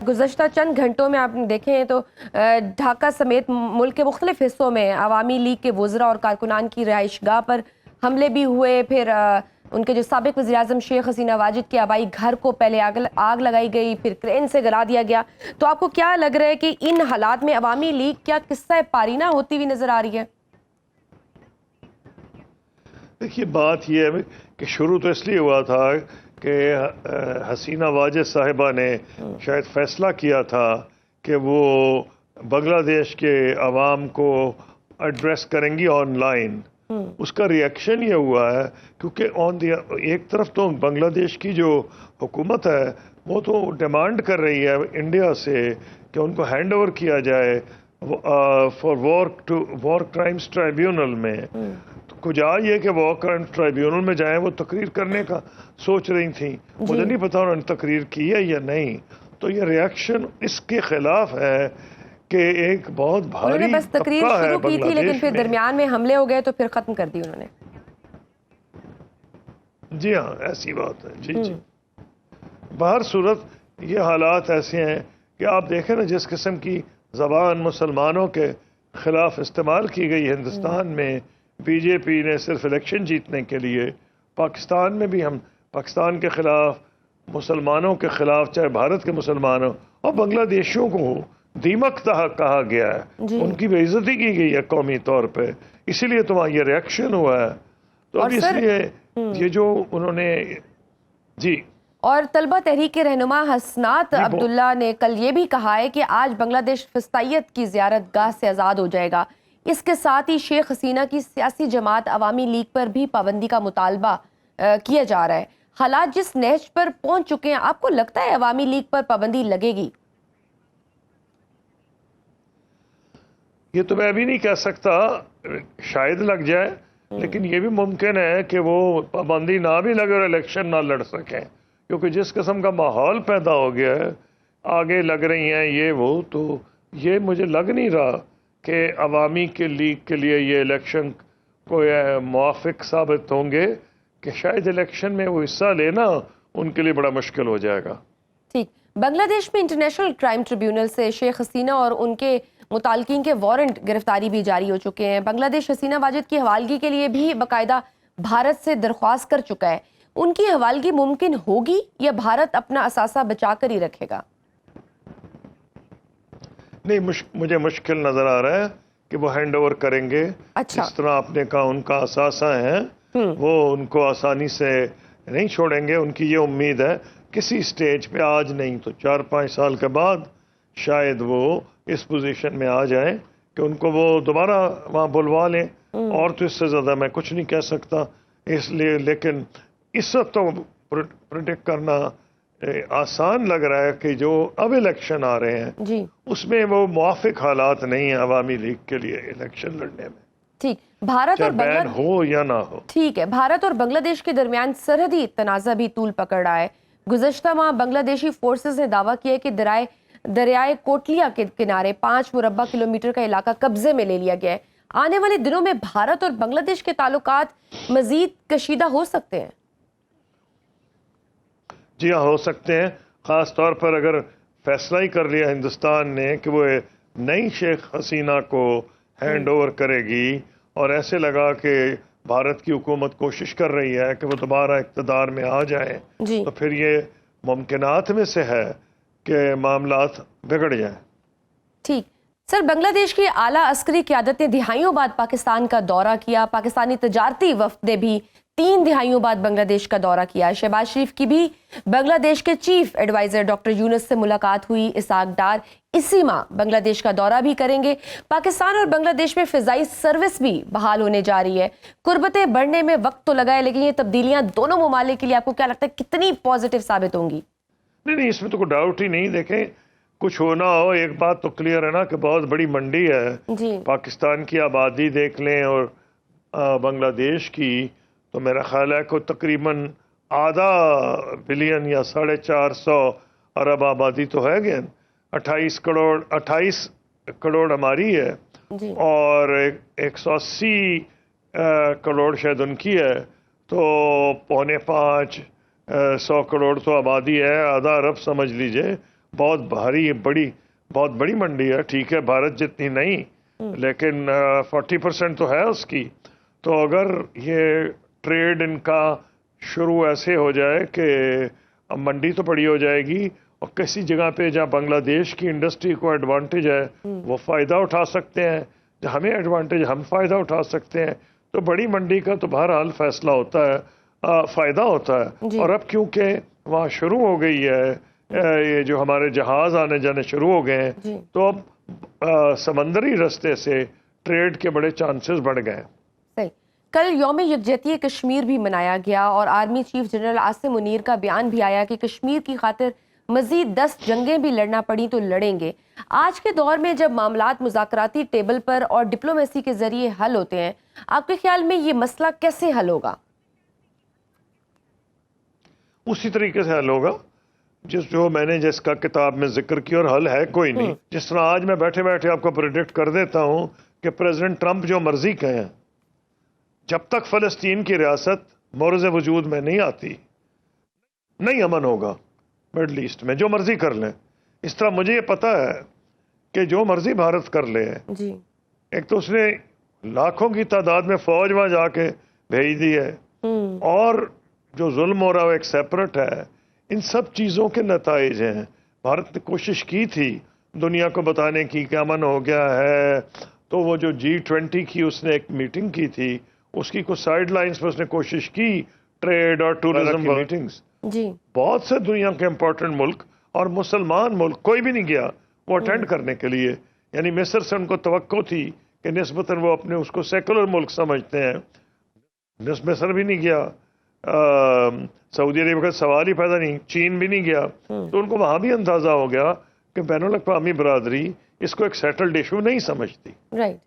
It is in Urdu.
گزشتہ چند گھنٹوں میں آپ دیکھیں تو ڈھاکہ سمیت ملک کے مختلف حصوں میں عوامی لیگ کے وزراء اور کارکنان کی رہائش گاہ پر حملے بھی ہوئے. پھر ان کے جو سابق وزیراعظم شیخ حسینہ واجد کے آبائی گھر کو پہلے آگ لگائی گئی، پھر کرین سے گرا دیا گیا. تو آپ کو کیا لگ رہا ہے کہ ان حالات میں عوامی لیگ کیا قصہ پارینہ ہوتی ہوئی نظر آ رہی ہے؟ دیکھیے بات یہ ہے کہ شروع تو اس لیے ہوا تھا کہ حسینہ واجد صاحبہ نے شاید فیصلہ کیا تھا کہ وہ بنگلہ دیش کے عوام کو ایڈریس کریں گی آن لائن. اس کا ریئیکشن یہ ہوا ہے کیونکہ ایک طرف تو بنگلہ دیش کی جو حکومت ہے وہ تو ڈیمانڈ کر رہی ہے انڈیا سے کہ ان کو ہینڈ اوور کیا جائے فار وار کرائمز ٹرائیبیونل میں. کجا یہ کہ وار کرائمز ٹرائیبیونل میں جائیں، وہ تقریر کرنے کا سوچ رہی تھیں. مجھے نہیں پتا انہوں نے تقریر کی ہے یا نہیں. تو یہ ریئیکشن اس کے خلاف ہے کہ ایک بہت بھاری انہوں نے بس تقریر شروع کی تھی لیکن پھر درمیان میں حملے ہو گئے تو پھر ختم کر دی انہوں نے. جی ہاں ایسی بات ہے. جی بہر صورت یہ حالات ایسے ہیں کہ آپ دیکھیں نا جس قسم کی زبان مسلمانوں کے خلاف استعمال کی گئی ہندوستان میں، بی جے پی نے صرف الیکشن جیتنے کے لیے. پاکستان میں بھی ہم پاکستان کے خلاف، مسلمانوں کے خلاف، چاہے بھارت کے مسلمانوں اور بنگلہ دیشیوں کو دیمک کہا گیا ہے. ان کی بے عزتی کی گئی ہے قومی طور پہ. اسی لیے تو وہاں یہ ریئیکشن ہوا ہے. تو اب اس لیے یہ جو انہوں نے جی. اور طلبہ تحریک کے رہنما حسنات عبداللہ نے کل یہ بھی کہا ہے کہ آج بنگلہ دیش فسطائیت کی زیارت گاہ سے آزاد ہو جائے گا. اس کے ساتھ ہی شیخ حسینہ کی سیاسی جماعت عوامی لیگ پر بھی پابندی کا مطالبہ کیا جا رہا ہے. حالات جس نہج پر پہنچ چکے ہیں، آپ کو لگتا ہے عوامی لیگ پر پابندی لگے گی؟ یہ تو میں بھی نہیں کہہ سکتا، شاید لگ جائے، لیکن یہ بھی ممکن ہے کہ وہ پابندی نہ بھی لگے اور الیکشن نہ لڑ سکیں، کیونکہ جس قسم کا ماحول پیدا ہو گیا ہے، آگے لگ رہی ہیں یہ وہ. تو یہ مجھے لگ نہیں رہا کہ عوامی کے لیگ کے لیے یہ الیکشن کو موافق ثابت ہوں گے، کہ شاید الیکشن میں وہ حصہ لینا ان کے لیے بڑا مشکل ہو جائے گا. ٹھیک. بنگلہ دیش میں انٹرنیشنل کرائم ٹریبیونل سے شیخ حسینہ اور ان کے متعلقین کے وارنٹ گرفتاری بھی جاری ہو چکے ہیں. بنگلہ دیش حسینہ واجد کی حوالگی کے لیے بھی باقاعدہ بھارت سے درخواست کر چکا ہے. ان کی حوالگی ممکن ہوگی یا بھارت اپنا اثاثہ بچا کر ہی رکھے گا؟ نہیں، مجھے مشکل نظر آ رہا ہے کہ وہ ہینڈ اوور کریں گے. جس طرح آپ نے کہا ان کا اثاثہ ہے، وہ ان کو آسانی سے نہیں چھوڑیں گے. ان کی یہ امید ہے کسی سٹیج پہ، آج نہیں تو 4-5 سال کے بعد شاید وہ اس پوزیشن میں آ جائیں کہ ان کو وہ دوبارہ وہاں بلوا لیں. اور تو اس سے زیادہ میں کچھ نہیں کہہ سکتا اس لیے. لیکن اس وقت تو پریڈکٹ کرنا آسان لگ رہا ہے کہ جو اب الیکشن آ رہے ہیں اس میں وہ موافق حالات نہیں ہیں عوامی لیگ کے لیے الیکشن لڑنے میں. ٹھیک. بھارت اور بین ہو یا نہ ہو. ٹھیک ہے. بھارت اور بنگلہ دیش کے درمیان سرحدی تنازع بھی طول پکڑ رہا ہے. گزشتہ ماہ بنگلہ دیشی فورسز نے دعویٰ کیا کہ دریائے کوٹلیا کے کنارے 5 مربع کلومیٹر کا علاقہ قبضے میں لے لیا گیا ہے. آنے والے دنوں میں بھارت اور بنگلہ دیش کے تعلقات مزید کشیدہ ہو سکتے ہیں؟ جی ہاں، ہو سکتے ہیں. خاص طور پر اگر فیصلہ ہی کر لیا ہندوستان نے کہ وہ نئی شیخ حسینہ کو ہینڈ اوور کرے گی، اور ایسے لگا کہ بھارت کی حکومت کوشش کر رہی ہے کہ وہ دوبارہ اقتدار میں آ جائیں، تو پھر یہ ممکنات میں سے ہے کہ معاملات بگڑ جائیں. ٹھیک. سر، بنگلہ دیش کی اعلیٰ عسکری قیادت نے دہائیوں بعد پاکستان کا دورہ کیا. پاکستانی تجارتی وفد نے بھی 3 دہائیوں بعد بنگلہ دیش کا دورہ کیا. شہباز شریف کی بھی بنگلہ دیش کے چیف ایڈوائزر ڈاکٹر یونس سے ملاقات ہوئی. اسحاق ڈار اسی ماہ بنگلہ دیش کا دورہ بھی کریں گے. پاکستان اور بنگلہ دیش میں فضائی سروس بھی بحال ہونے جا رہی ہے. قربتیں بڑھنے میں وقت تو لگا ہے، لیکن یہ تبدیلیاں دونوں ممالک کے لیے آپ کو کیا لگتا ہے کتنی پازیٹیو ثابت ہوں گی؟ نہیں، اس میں تو کوئی ڈاؤٹ ہی نہیں. دیکھیں، کچھ ہونا ہو، ایک بات تو کلیئر ہے نا کہ بہت بڑی منڈی ہے. پاکستان کی آبادی دیکھ لیں اور بنگلہ دیش کی، تو میرا خیال ہے کہ تقریباً آدھا بلین یا 450 ارب آبادی تو ہے گیا. 28 کروڑ ہماری ہے اور 180 کروڑ شاید ان کی ہے. تو 4.25 100 کروڑ تو آبادی ہے. آدھا ارب سمجھ لیجئے بہت بھاری بڑی بہت بڑی منڈی ہے. ٹھیک ہے بھارت جتنی نہیں لیکن 40% تو ہے اس کی. تو اگر یہ ٹریڈ ان کا شروع ایسے ہو جائے کہ اب منڈی تو بڑی ہو جائے گی اور کسی جگہ پہ جہاں بنگلہ دیش کی انڈسٹری کو ایڈوانٹیج ہے وہ فائدہ اٹھا سکتے ہیں, جہاں ہمیں ایڈوانٹیج ہم فائدہ اٹھا سکتے ہیں, تو بڑی منڈی کا تو بہرحال فیصلہ ہوتا ہے, فائدہ ہوتا ہے. جی. اور اب کیونکہ وہاں شروع ہو گئی ہے یہ جو ہمارے جہاز آنے جانے شروع ہو گئے ہیں جی. تو اب سمندری رستے سے ٹریڈ کے بڑے چانسز بڑھ گئے ہیں. صحیح. کل یوم یکجہتی کشمیر بھی منایا گیا اور army chief general Asim Munir کا بیان بھی آیا کہ کشمیر کی خاطر مزید 10 جنگیں بھی لڑنا پڑی تو لڑیں گے. آج کے دور میں جب معاملات مذاکراتی ٹیبل پر اور ڈپلومیسی کے ذریعے حل ہوتے ہیں, آپ کے خیال میں یہ مسئلہ کیسے حل ہوگا؟ اسی طریقے سے حل ہوگا جو میں نے جس کا کتاب میں ذکر کیا, اور حل ہے کوئی نہیں. جس طرح آج میں بیٹھے بیٹھے آپ کو پریڈکٹ کر دیتا ہوں کہ پریزیڈنٹ ٹرمپ جو مرضی کہیں, جب تک فلسطین کی ریاست مورز وجود میں نہیں آتی نہیں امن ہوگا مڈل ایسٹ میں, جو مرضی کر لیں. اس طرح مجھے یہ پتا ہے کہ جو مرضی بھارت کر لے, جی. ایک تو اس نے لاکھوں کی تعداد میں فوج وہاں جا کے بھیج دی ہے, اور جو ظلم ہو رہا ہے وہ ایک سیپریٹ ہے. ان سب چیزوں کے نتائج ہیں. بھارت نے کوشش کی تھی دنیا کو بتانے کی کہ امن ہو گیا ہے, تو وہ جو G20 کی اس نے ایک میٹنگ کی تھی, اس کی کچھ سائیڈ لائنز پر اس نے کوشش کی ٹریڈ اور ٹورزم کی میٹنگز. جی. بہت سے دنیا کے امپورٹنٹ ملک اور مسلمان ملک کوئی بھی نہیں گیا وہ اٹینڈ کرنے کے لیے. یعنی مصر سے ان کو توقع تھی کہ نسبتاً وہ اپنے اس کو سیکولر ملک سمجھتے ہیں, مصر بھی نہیں گیا, سعودی عرب کا سوال ہی پیدا نہیں, چین بھی نہیں گیا. تو ان کو وہاں بھی اندازہ ہو گیا کہ بین الاقوامی برادری اس کو ایک سیٹلڈ ایشو نہیں سمجھتی. رائٹ.